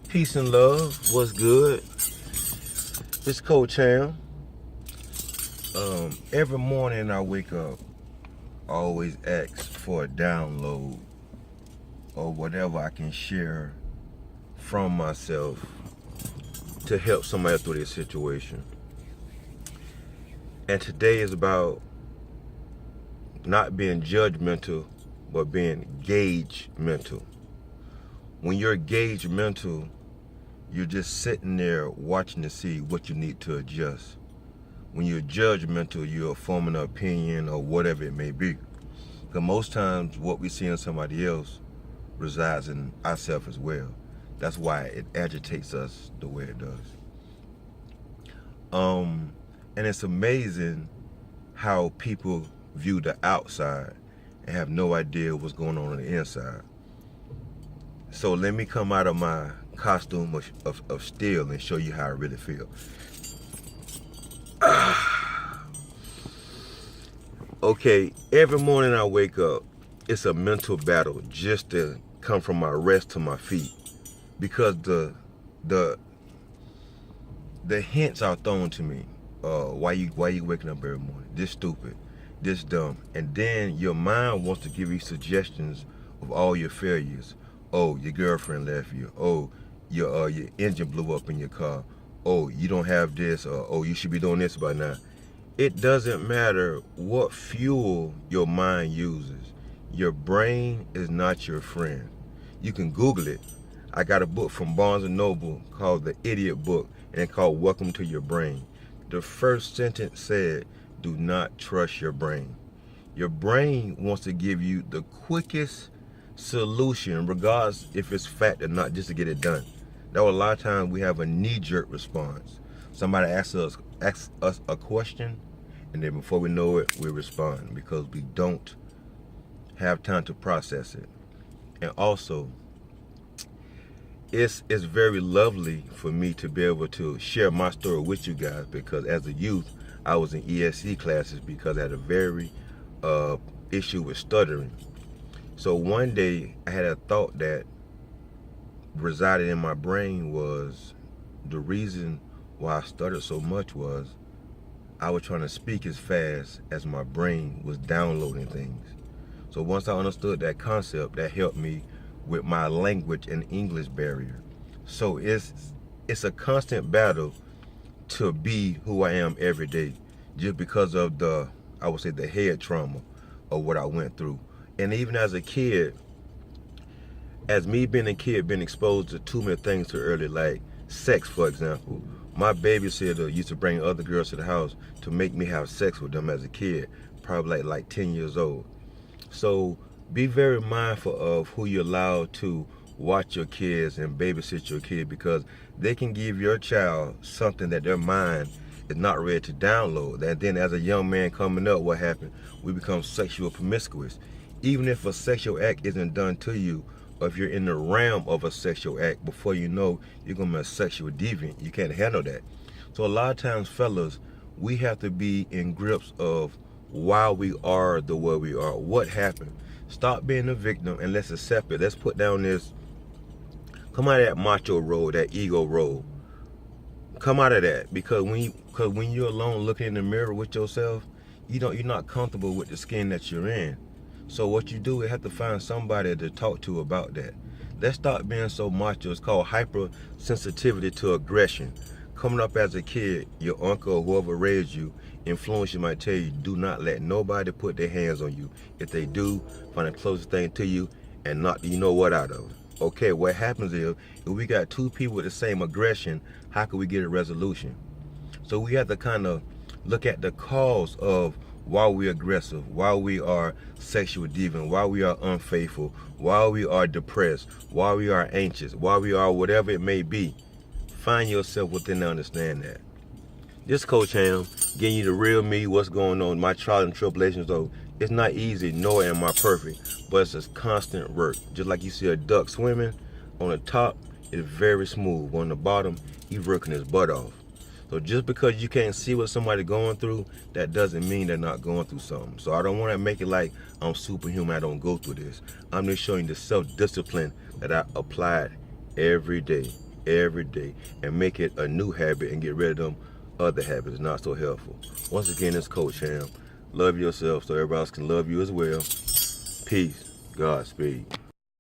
Peace and love. What's good? It's Coach Hamm. Every morning I wake up, I always ask for a download or whatever I can share from myself to help somebody through their situation. And today is about not being judgmental, but being gaugemental. When you're gaugemental, you're just sitting there watching to see what you need to adjust. When you're judgmental, you're forming an opinion or whatever it may be. Because most times what we see in somebody else resides in ourselves as well. That's why it agitates us the way it does. And it's amazing how people view the outside and have no idea what's going on the inside. So let me come out of my costume of steel and show you how I really feel. Okay, every morning I wake up, it's a mental battle just to come from my rest to my feet, because the hints are thrown to me. Why you waking up every morning? This stupid, this dumb, and then your mind wants to give you suggestions of all your failures. Oh, your girlfriend left you. Oh, your engine blew up in your car. Oh, you don't have this. Oh, you should be doing this by now. It doesn't matter what fuel your mind uses. Your brain is not your friend. You can Google it. I got a book from Barnes & Noble called The Idiot Book, and it's called Welcome to Your Brain. The first sentence said, do not trust your brain. Your brain wants to give you the quickest solution, regardless if it's fact or not, just to get it done. Now, a lot of times we have a knee-jerk response. Somebody asks us a question, and then before we know it, we respond because we don't have time to process it. And also, it's very lovely for me to be able to share my story with you guys, because as a youth, I was in ESC classes because I had a very issue with stuttering. So one day I had a thought that resided in my brain was the reason why I stuttered so much was I was trying to speak as fast as my brain was downloading things. So once I understood that concept, that helped me with my language and English barrier. So it's a constant battle to be who I am every day, just because of the head trauma of what I went through. And even as a kid, as me being a kid, being exposed to too many things too early, like sex, for example. My babysitter used to bring other girls to the house to make me have sex with them as a kid, probably like 10 years old. So be very mindful of who you allow to watch your kids and babysit your kid, because they can give your child something that their mind is not ready to download. And then as a young man coming up, what happened? We become sexual promiscuous. Even if a sexual act isn't done to you, or if you're in the realm of a sexual act, before you know, you're going to be a sexual deviant. You can't handle that. So a lot of times, fellas, we have to be in grips of why we are the way we are. What happened? Stop being a victim and let's accept it. Let's put down this, come out of that macho role, that ego role. Come out of that, because when you're alone looking in the mirror with yourself, you're not comfortable with the skin that you're in. So what you do is have to find somebody to talk to about that. Let's stop being so macho. It's called hypersensitivity to aggression. Coming up as a kid, your uncle or whoever raised you, influence you, might tell you, do not let nobody put their hands on you. If they do, find the closest thing to you and knock you know what out of it. Okay, what happens is, if we got two people with the same aggression, how can we get a resolution? So we have to kind of look at the cause of why we're aggressive, why we are sexual deviant, why we are unfaithful, why we are depressed, why we are anxious, why we are whatever it may be. Find yourself within to understand that. This Coach Hamm, getting you the real me, what's going on, my trials and tribulations, though. It's not easy, nor am I perfect, but it's a constant work. Just like you see a duck swimming, on the top, it's very smooth. On the bottom, he's working his butt off. So just because you can't see what somebody's going through, that doesn't mean they're not going through something. So I don't want to make it like I'm superhuman, I don't go through this. I'm just showing the self-discipline that I applied every day. every day and make it a new habit and get rid of them other habits not so helpful. Once again, it's Coach Hamm. Love yourself so everybody else can love you as well. Peace. Godspeed.